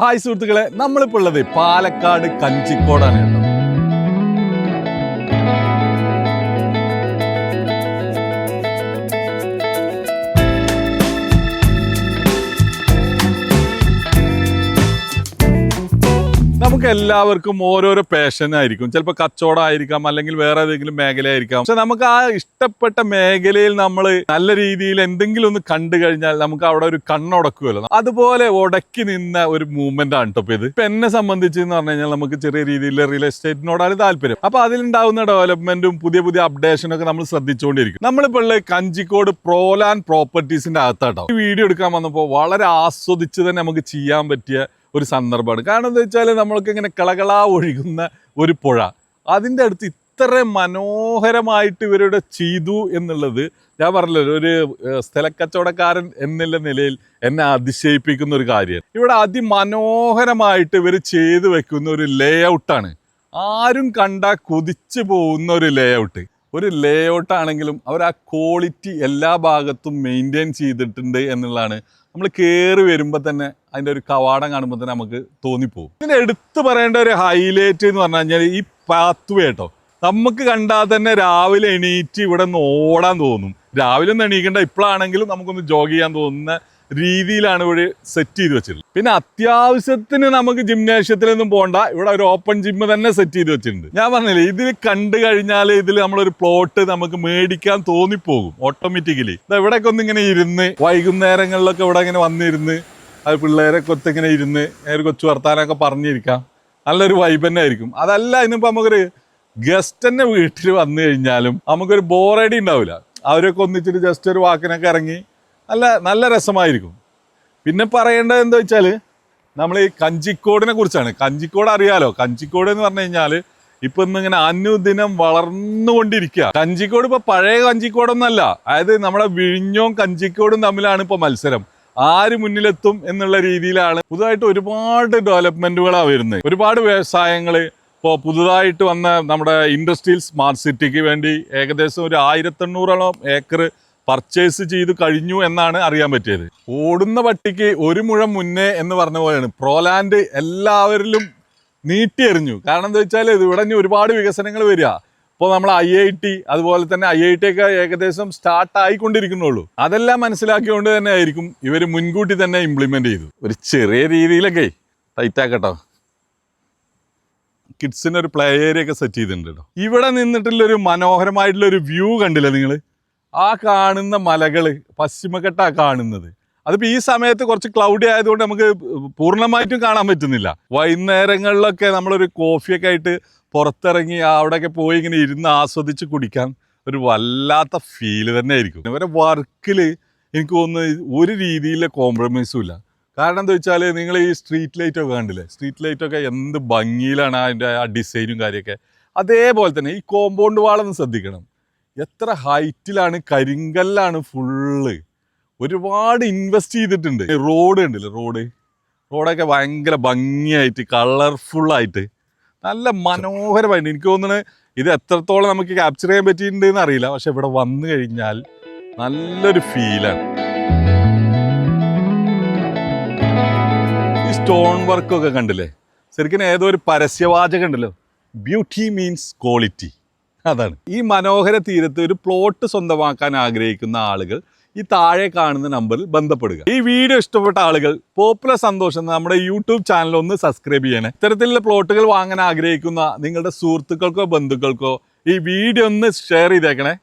Hi സുഹൃത്തുക്കളെ, നമ്മളിപ്പോൾ ഉള്ളത് പാലക്കാട് കഞ്ചിക്കോടാണ് കേട്ടോ. നമുക്ക് എല്ലാവർക്കും ഓരോരോ പാഷൻ ആയിരിക്കും. ചിലപ്പോൾ കച്ചവടം ആയിരിക്കാം, അല്ലെങ്കിൽ വേറെ ഏതെങ്കിലും മേഖലയായിരിക്കാം. പക്ഷെ നമുക്ക് ആ ഇഷ്ടപ്പെട്ട മേഖലയിൽ നമ്മൾ നല്ല രീതിയിൽ എന്തെങ്കിലും ഒന്ന് കണ്ടു കഴിഞ്ഞാൽ നമുക്ക് അവിടെ ഒരു കണ്ണുടക്കുമല്ലോ. അതുപോലെ ഉടക്കി നിന്ന ഒരു മൂവ്മെന്റ് ആണ് കേട്ടോ ഇത്. ഇപ്പൊ എന്നെ സംബന്ധിച്ച് എന്ന് പറഞ്ഞു കഴിഞ്ഞാൽ നമുക്ക് ചെറിയ രീതിയിൽ റിയൽ എസ്റ്റേറ്റിനോടാണ് താല്പര്യം. അപ്പൊ അതിലുണ്ടാവുന്ന ഡെവലപ്മെന്റും പുതിയ പുതിയ അപ്ഡേഷനും ഒക്കെ നമ്മൾ ശ്രദ്ധിച്ചുകൊണ്ടിരിക്കും. നമ്മളിപ്പോൾ ഉള്ള കഞ്ചിക്കോട് പ്രോലാൻഡ് പ്രോപ്പർട്ടീസിന്റെ അകത്താട്ടോ ഈ വീഡിയോ എടുക്കാൻ വന്നപ്പോൾ വളരെ ആസ്വദിച്ച് തന്നെ നമുക്ക് ചെയ്യാൻ പറ്റിയ ഒരു സന്ദർഭമാണ്. കാരണം എന്താ വെച്ചാൽ നമ്മൾക്ക് ഇങ്ങനെ കളകളാ ഒഴുകുന്ന ഒരു പുഴ, അതിൻ്റെ അടുത്ത് ഇത്ര മനോഹരമായിട്ട് ഇവരുടെ ചെയ്തു എന്നുള്ളത് ഞാൻ പറഞ്ഞല്ലോ, ഒരു സ്ഥലക്കച്ചവടക്കാരൻ എന്നുള്ള നിലയിൽ എന്നെ അതിശയിപ്പിക്കുന്ന ഒരു കാര്യമാണ്. ഇവിടെ അതിമനോഹരമായിട്ട് ഇവർ ചെയ്തു വെക്കുന്ന ഒരു ലേ ഔട്ടാണ്. ആരും കണ്ടാൽ കൊതിച്ചു പോകുന്ന ഒരു ലേ ഔട്ട്. ഒരു ലേ ഔട്ട് ആണെങ്കിലും അവർ ആ ക്വാളിറ്റി എല്ലാ ഭാഗത്തും മെയിൻറ്റെയിൻ ചെയ്തിട്ടുണ്ട് എന്നുള്ളതാണ് നമ്മൾ കയറി വരുമ്പോൾ തന്നെ അതിൻ്റെ ഒരു കവാടം കാണുമ്പോൾ തന്നെ നമുക്ക് തോന്നിപ്പോകും. ഇതിന് എടുത്തു പറയേണ്ട ഒരു ഹൈലൈറ്റ് എന്ന് പറഞ്ഞു കഴിഞ്ഞാൽ ഈ പാത്വേ കേട്ടോ. നമുക്ക് കണ്ടാൽ തന്നെ രാവിലെ എണീറ്റ് ഇവിടെ നിന്ന് ഓടാൻ തോന്നും. രാവിലെ ഒന്നും എണീക്കേണ്ട, ഇപ്പോഴാണെങ്കിലും നമുക്കൊന്ന് ജോഗ് ചെയ്യാൻ തോന്നുന്ന രീതിയിലാണ് ഇവിടെ സെറ്റ് ചെയ്ത് വെച്ചിട്ടുള്ളത്. പിന്നെ അത്യാവശ്യത്തിന് നമുക്ക് ജിംനേഷ്യത്തിലൊന്നും പോകണ്ട, ഇവിടെ ഒരു ഓപ്പൺ ജിമ്മ് തന്നെ സെറ്റ് ചെയ്ത് വെച്ചിട്ടുണ്ട്. ഞാൻ പറഞ്ഞില്ലേ, ഇതിൽ കണ്ടു കഴിഞ്ഞാൽ ഇതിൽ നമ്മളൊരു പ്ലോട്ട് നമുക്ക് മേടിക്കാൻ തോന്നിപ്പോകും ഓട്ടോമാറ്റിക്കലി. ഇവിടെയൊക്കെ ഒന്നിങ്ങനെ ഇരുന്ന് വൈകുന്നേരങ്ങളിലൊക്കെ ഇവിടെ ഇങ്ങനെ വന്നിരുന്ന് അത് പിള്ളേരൊക്കെ ഒത്തിങ്ങനെ ഇരുന്ന് ഒരു കൊച്ചു വർത്താനൊക്കെ പറഞ്ഞിരിക്കാം. നല്ലൊരു വൈബ് തന്നെ ആയിരിക്കും. അതല്ല, ഇന്നിപ്പോൾ നമുക്കൊരു ഗസ്റ്റ് തന്നെ വീട്ടിൽ വന്നു കഴിഞ്ഞാലും നമുക്കൊരു ബോറടി ഉണ്ടാവില്ല. അവരൊക്കെ ഒന്നിച്ചിട്ട് ജസ്റ്റ് ഒരു വാക്കിനൊക്കെ ഇറങ്ങി നല്ല രസമായിരിക്കും. പിന്നെ പറയേണ്ടത് എന്താ വെച്ചാൽ നമ്മൾ ഈ കഞ്ചിക്കോടിനെ കുറിച്ചാണ്. കഞ്ചിക്കോട് അറിയാലോ. കഞ്ചിക്കോട് എന്ന് പറഞ്ഞു കഴിഞ്ഞാൽ ഇപ്പൊ ഇന്നിങ്ങനെ അനുദിനം വളർന്നുകൊണ്ടിരിക്കുക. കഞ്ചിക്കോട് ഇപ്പൊ പഴയ കഞ്ചിക്കോടൊന്നല്ല. അതായത് നമ്മുടെ വിഴിഞ്ഞവും കഞ്ചിക്കോടും തമ്മിലാണ് ഇപ്പൊ മത്സരം. ആര് മുന്നിലെത്തും എന്നുള്ള രീതിയിലാണ് പുതുതായിട്ട് ഒരുപാട് ഡെവലപ്മെന്റുകളാണ് വരുന്നത്. ഒരുപാട് വ്യവസായങ്ങൾ ഇപ്പോൾ പുതുതായിട്ട് വന്ന നമ്മുടെ ഇൻഡസ്ട്രിയൽ സ്മാർട്ട് സിറ്റിക്ക് വേണ്ടി ഏകദേശം ഒരു 1800ഓളം ഏക്കർ പർച്ചേസ് ചെയ്ത് കഴിഞ്ഞു എന്നാണ് അറിയാൻ പറ്റിയത്. ഓടുന്ന പട്ടിക്ക് ഒരു മുഴം മുന്നേ എന്ന് പറഞ്ഞ പോലെയാണ് പ്രോലാൻഡ് എല്ലാവരിലും നീട്ടിയെറിഞ്ഞു. കാരണം എന്താ വെച്ചാൽ ഇവിടെ ഇനി ഒരുപാട് വികസനങ്ങൾ വരിക. ഇപ്പോൾ നമ്മൾ IIT, അതുപോലെ തന്നെ IIT ഒക്കെ ഏകദേശം സ്റ്റാർട്ട് ആയിക്കൊണ്ടിരിക്കുന്നുള്ളൂ. അതെല്ലാം മനസ്സിലാക്കിക്കൊണ്ട് തന്നെ ആയിരിക്കും ഇവർ മുൻകൂട്ടി തന്നെ ഇംപ്ലിമെന്റ് ചെയ്തു. ഒരു ചെറിയ രീതിയിലൊക്കെ ടൈറ്റാക്കട്ടോ, കിഡ്സിനൊരു പ്ലേ ഏരിയ ഒക്കെ സെറ്റ് ചെയ്തിട്ടുണ്ട് കേട്ടോ. ഇവിടെ നിന്നിട്ടുള്ളൊരു മനോഹരമായിട്ടുള്ളൊരു വ്യൂ കണ്ടില്ലേ നിങ്ങൾ? ആ കാണുന്ന മലകള് പശ്ചിമഘട്ട കാണുന്നത്. അതിപ്പോൾ ഈ സമയത്ത് കുറച്ച് ക്ലൗഡി ആയതുകൊണ്ട് നമുക്ക് പൂർണ്ണമായിട്ടും കാണാൻ പറ്റുന്നില്ല. വൈകുന്നേരങ്ങളിലൊക്കെ നമ്മളൊരു കോഫിയൊക്കെ ആയിട്ട് പുറത്തിറങ്ങി അവിടെയൊക്കെ പോയി ഇങ്ങനെ ഇരുന്ന് ആസ്വദിച്ച് കുടിക്കാൻ ഒരു വല്ലാത്ത ഫീല് തന്നെ ആയിരിക്കും. ഇവരെ വർക്കിൽ എനിക്ക് തോന്നുന്നത് ഒരു രീതിയിലെ കോംപ്രമൈസും ഇല്ല. കാരണം എന്താ വെച്ചാൽ നിങ്ങൾ ഈ സ്ട്രീറ്റ് ലൈറ്റൊക്കെ കണ്ടില്ലേ? സ്ട്രീറ്റ് ലൈറ്റൊക്കെ എന്ത് ഭംഗിയിലാണ് അതിൻ്റെ ആ ഡിസൈനും കാര്യമൊക്കെ. അതേപോലെ തന്നെ ഈ കോമ്പൗണ്ട് വാളൊന്ന് ശ്രദ്ധിക്കണം. എത്ര ഹൈറ്റിലാണ്, കരിങ്കല്ലാണ് ഫുള്ള്. ഒരുപാട് ഇൻവെസ്റ്റ് ചെയ്തിട്ടുണ്ട്. റോഡ് ഉണ്ടല്ലോ, റോഡൊക്കെ ഭയങ്കര ഭംഗിയായിട്ട് കളർഫുള്ളായിട്ട് നല്ല മനോഹരമായിട്ട്. എനിക്ക് തോന്നുന്നത് ഇത് എത്രത്തോളം നമുക്ക് ക്യാപ്ചർ ചെയ്യാൻ പറ്റിയിട്ടുണ്ട് എന്ന് അറിയില്ല. പക്ഷെ ഇവിടെ വന്നു കഴിഞ്ഞാൽ നല്ലൊരു ഫീലാണ്. ഈ സ്റ്റോൺ വർക്കൊക്കെ കണ്ടില്ലേ? ശരിക്കും ഏതോ ഒരു പരസ്യവാചകം ഉണ്ടല്ലോ, ബ്യൂട്ടി മീൻസ് ക്വാളിറ്റി. അതാണ്. ഈ മനോഹര തീരത്ത് ഒരു പ്ലോട്ട് സ്വന്തമാക്കാൻ ആഗ്രഹിക്കുന്ന ആളുകൾ ഈ താഴെ കാണുന്ന നമ്പറിൽ ബന്ധപ്പെടുക. ഈ വീഡിയോ ഇഷ്ടപ്പെട്ട ആളുകൾ പോപ്പുലർ സന്തോഷം നമ്മുടെ യൂട്യൂബ് ചാനൽ ഒന്ന് സബ്സ്ക്രൈബ് ചെയ്യണേ. ഇത്തരത്തിലുള്ള പ്ലോട്ടുകൾ വാങ്ങാൻ ആഗ്രഹിക്കുന്ന നിങ്ങളുടെ സുഹൃത്തുക്കൾക്കോ ബന്ധുക്കൾക്കോ ഈ വീഡിയോ ഒന്ന് ഷെയർ ചെയ്തേക്കണേ.